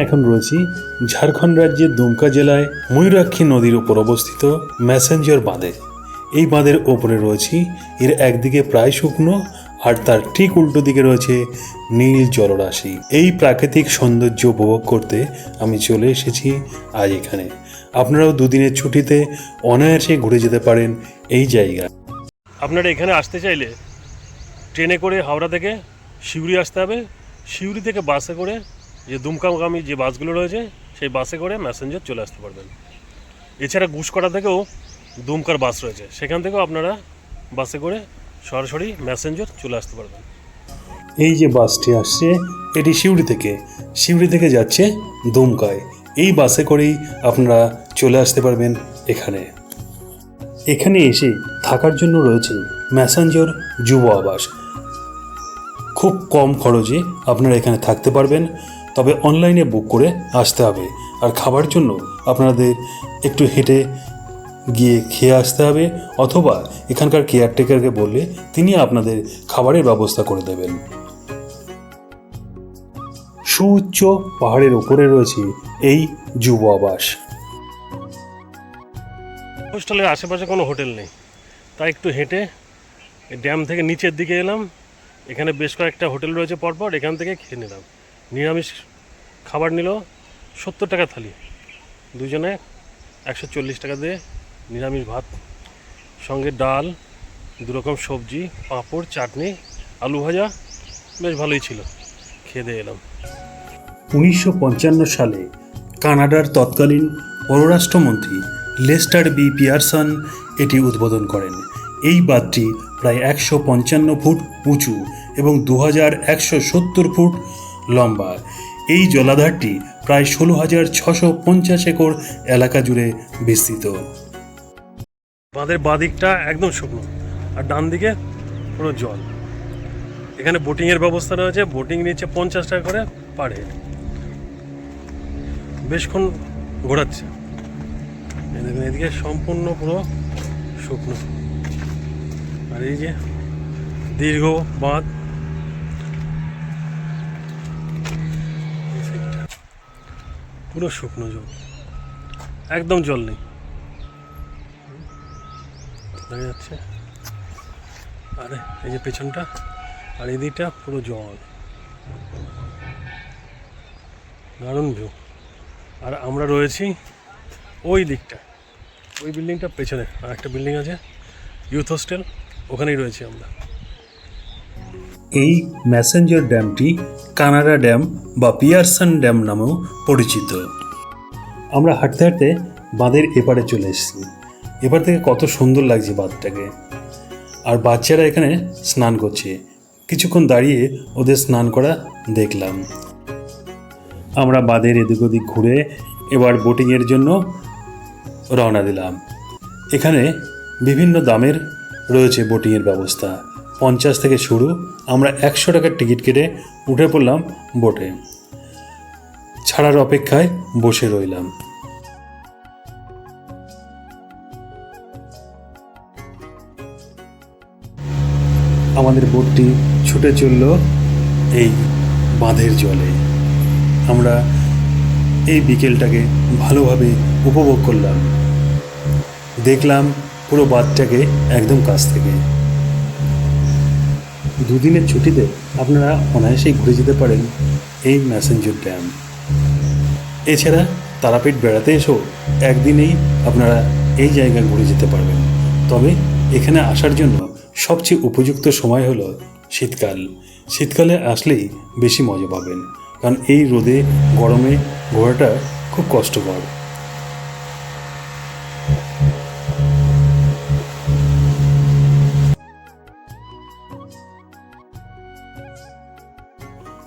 এখন রয়েছি ঝাড়খণ্ড রাজ্যের দুমকা জেলায় ময়ূরাক্ষী নদীর উপর অবস্থিত ম্যাসেঞ্জার বাঁধে। এই বাঁধের ওপরে রয়েছি, এর একদিকে প্রায় শুকনো আর তার ঠিক উল্টো দিকে রয়েছে নীল জলরাশি। এই প্রাকৃতিক সৌন্দর্য উপভোগ করতে আমি চলে এসেছি আজ এখানে। আপনারাও দুদিনের ছুটিতে অনায়াসে ঘুরে যেতে পারেন এই জায়গা। আপনারা এখানে আসতে চাইলে ট্রেনে করে হাওড়া থেকে সিউড়ি আসতে হবে, সিউড়ি থেকে বাসে করে যে দুমকাগামী যে বাসগুলো রয়েছে সেই বাসে করে ম্যাসেঞ্জার চলে আসতে পারবেন। এছাড়া গুসকরা থেকেও দুমকার বাস রয়েছে, সেখান থেকেও আপনারা বাসে করে সরাসরি ম্যাসেঞ্জার চলে আসতে পারবেন। এই যে বাসটি আসছে এটি সিউড়ি থেকে যাচ্ছে দুমকায়। এই বাসে করেই আপনারা চলে আসতে পারবেন এখানে। এখানে এসে থাকার জন্য রয়েছে ম্যাসেঞ্জার যুব আবাস। খুব কম খরচে আপনারা এখানে থাকতে পারবেন, তবে অনলাইনে বুক করে আসতে হবে। আর খাবার জন্য আপনাদের একটু হেঁটে গিয়ে খেয়ে আসতে হবে, অথবা এখানকার কেয়ারটেকারকে বললে তিনি আপনাদের খাবারের ব্যবস্থা করে দেবেন। সুউচ্চ পাহাড়ের উপরে রয়েছে এই যুব আবাস। হোস্টেলের আশেপাশে কোনো হোটেল নেই, তাই একটু হেঁটে ড্যাম থেকে নিচের দিকে এলাম। এখানে বেশ কয়েকটা হোটেল রয়েছে পরপর, এখান থেকে খেয়ে নিলাম। নিরামিষ খাবার নিল 70 টাকা থালি, দুজনে 140 টাকা দিয়ে নিরামিষ ভাত, সঙ্গে ডাল, দুরকম সবজি, পাঁপড়, চাটনি, আলু ভাজা, বেশ ভালোই ছিল। খেয়ে দিয়ে এলাম। 1955 সালে কানাডার তৎকালীন পররাষ্ট্রমন্ত্রী লেস্টার বি পিয়ারসন এটি উদ্বোধন করেন। এই বাঁধটি প্রায় 155 ফুট উঁচু এবং 2170 ফুট লম্বা। এই জলাধারটি প্রায় 16,650 একর এলাকা জুড়ে বিস্তৃত। বাঁধের বাঁদিকটা একদম শুকনো আর ডান দিকে পুরো জল। এখানে বোটিংয়ের ব্যবস্থা রয়েছে, বোটিং নিচ্ছে 50 টাকা করে পার হেড। বেশক্ষণ ঘোরাচ্ছে। দেখুন এদিকে সম্পূর্ণ পুরো শুকনো, আর এই যে দীর্ঘ বাঁধ, পুরো শুকনো জল, একদম জল নেই, দেখা যাচ্ছে। আরে এই যে পেছনটা আর এই দিকটা পুরো জল, দারুণ ভিউ। আর আমরা রয়েছি ওই দিকটা, ওই বিল্ডিংটা পেছনে আর একটা বিল্ডিং আছে ইউথ হোস্টেল, ওখানেই রয়েছি আমরা। এই ম্যাসেঞ্জার ড্যামটি কানাডা ড্যাম বা পিয়ারসন ড্যাম নামেও পরিচিত। আমরা হাঁটতে হাঁটতে বাঁধের এপারে চলে এসেছি। এপার থেকে কত সুন্দর লাগছে বাঁধটাকে। আর বাচ্চারা এখানে স্নান করছে, কিছুক্ষণ দাঁড়িয়ে ওদের স্নান করা দেখলাম। আমরা বাঁধের এদিক ওদিক ঘুরে এবার বোটিংয়ের জন্য রওনা দিলাম। এখানে বিভিন্ন দামের রয়েছে বোটিংয়ের ব্যবস্থা, 50 থেকে শুরু। আমরা 100 টাকার টিকিট কেটে উঠে পড়লাম বোটে, ছাড়ার অপেক্ষায় বসে রইলাম। আমাদের বোটটি ছুটে চলল এই বাঁধের জলে। আমরা এই বিকেলটাকে ভালোভাবে উপভোগ করলাম, দেখলাম পুরো বাঁধটাকে একদম কাছ থেকে। দুদিনের ছুটিতে আপনারা অনায়াসেই ঘুরে যেতে পারেন এই ম্যাসেঞ্জার ড্যাম। এছাড়া তারাপীঠ বেড়াতে এসেও একদিনেই আপনারা এই জায়গায় ঘুরে যেতে পারবেন। তবে এখানে আসার জন্য সবচেয়ে উপযুক্ত সময় হলো শীতকাল। শীতকালে আসলেই বেশি মজা পাবেন, কারণ এই রোদে গরমে ঘোরাটা খুব কষ্টকর।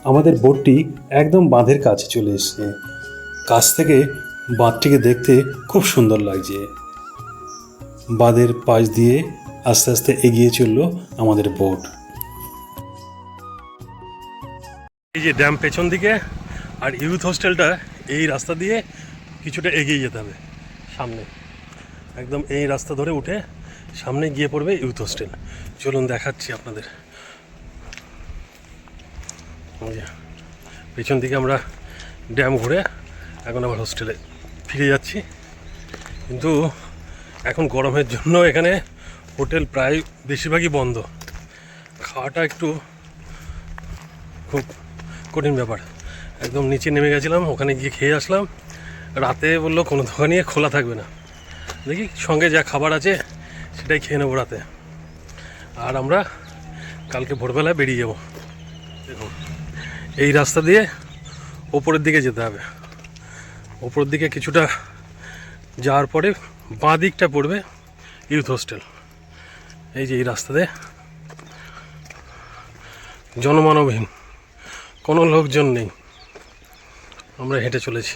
আমাদের বোটটি একদম বাঁধের কাছে চলে এসেছে। কাছ থেকে বাঁধটিকে দেখতে খুব সুন্দর লাগছে। বাঁধের পাশ দিয়ে আস্তে আস্তে এগিয়ে চলল আমাদের বোট। এই যে ড্যাম পেছন দিকে, আর ইউথ হোস্টেলটা এই রাস্তা দিয়ে কিছুটা এগিয়ে যেতে হবে সামনে। একদম এই রাস্তা ধরে উঠে সামনে গিয়ে পড়বে ইউথ হোস্টেল। চলুন দেখাচ্ছি আপনাদের। পেছন দিকে আমরা ড্যাম ঘুরে এখন আবার হোস্টেলে ফিরে যাচ্ছি। কিন্তু এখন গরমের জন্য এখানে হোটেল প্রায় বেশিরভাগই বন্ধ। খাওয়াটা একটু খুব কঠিন ব্যাপার। একদম নিচে নেমে গেছিলাম, ওখানে গিয়ে খেয়ে আসলাম। রাতে বললো কোনো দোকানই খোলা থাকবে না, দেখি সঙ্গে যা খাবার আছে সেটাই খেয়ে নেবো রাতে। আর আমরা কালকে ভোরবেলায় বেরিয়ে যাব। দেখুন এই রাস্তা দিয়ে ওপরের দিকে যেতে হবে। ওপরের দিকে কিছুটা যাওয়ার পরে বাঁ দিকটা পড়বে ইউথ হোস্টেল। এই যে এই রাস্তা দিয়ে জনমানবহীন, কোনো লোকজন নেই, আমরা হেঁটে চলেছি।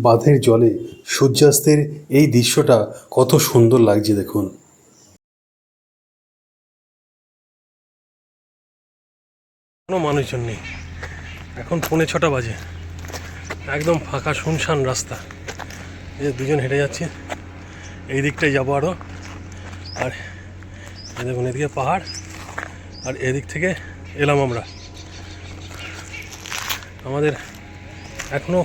বাঁধের জলে সূর্যাস্তের এই দৃশ্যটা কত সুন্দর লাগছে দেখুন। কোনো মানুষজন নেই, এখন 6:45 বাজে, একদম ফাঁকা শুনশান রাস্তা। এই যে দুজন হেঁটে যাচ্ছি, এই দিকটায় যাবো আরও। আর এই দেখুন এদিকে পাহাড়, আর এদিক থেকে এলাম আমরা। আমাদের এখনও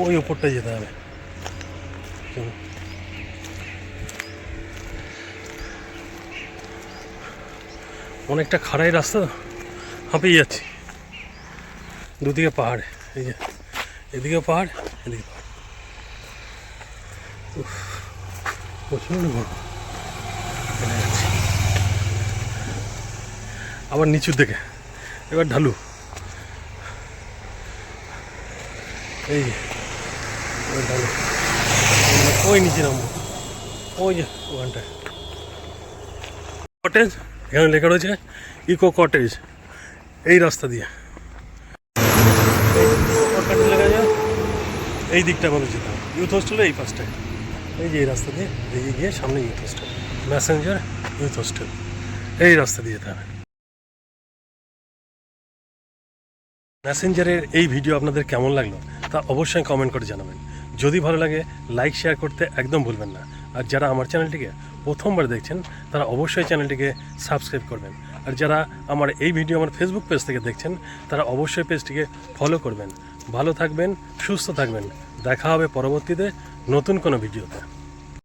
ওই ওপরটায় যেতে হবে। অনেকটা খাড়াই রাস্তা, হাঁপিয়ে যাচ্ছি। দুদিকে পাহাড়, এই যে এদিকে পাহাড়, এদিকে পাহাড়। প্রচণ্ড গরম। আবার নিচুর দিকে, এবার ঢালু। এই যে এবার ঢালু, ওই নিচে নামবো, ওই যে ওখানটায় কটেজ, এখানে লেখা রয়েছে ইকো কটেজ। এই রাস্তা দিয়ে লেখা যায়, এই দিকটা মানুষ যেতে হবে ইউথ হোস্টেলে, এই পাশটায়। এই যে এই রাস্তা দিয়ে এগিয়ে গিয়ে সামনে youth hostel, messenger youth hostel, এই রাস্তা দিয়ে যেতে হবে। ম্যাসেঞ্জারের এই ভিডিও আপনাদের কেমন লাগলো তা অবশ্যই কমেন্ট করে জানাবেন। যদি ভালো লাগে লাইক শেয়ার করতে একদম ভুলবেন না। আর যারা আমার চ্যানেলটিকে প্রথমবার দেখছেন তারা অবশ্যই চ্যানেলটিকে সাবস্ক্রাইব করবেন। আর যারা আমার এই ভিডিও আমার ফেসবুক পেজ থেকে দেখছেন তারা অবশ্যই পেজটিকে ফলো করবেন। ভালো থাকবেন, সুস্থ থাকবেন, দেখা হবে পরবর্তীতে নতুন কোনো ভিডিওতে।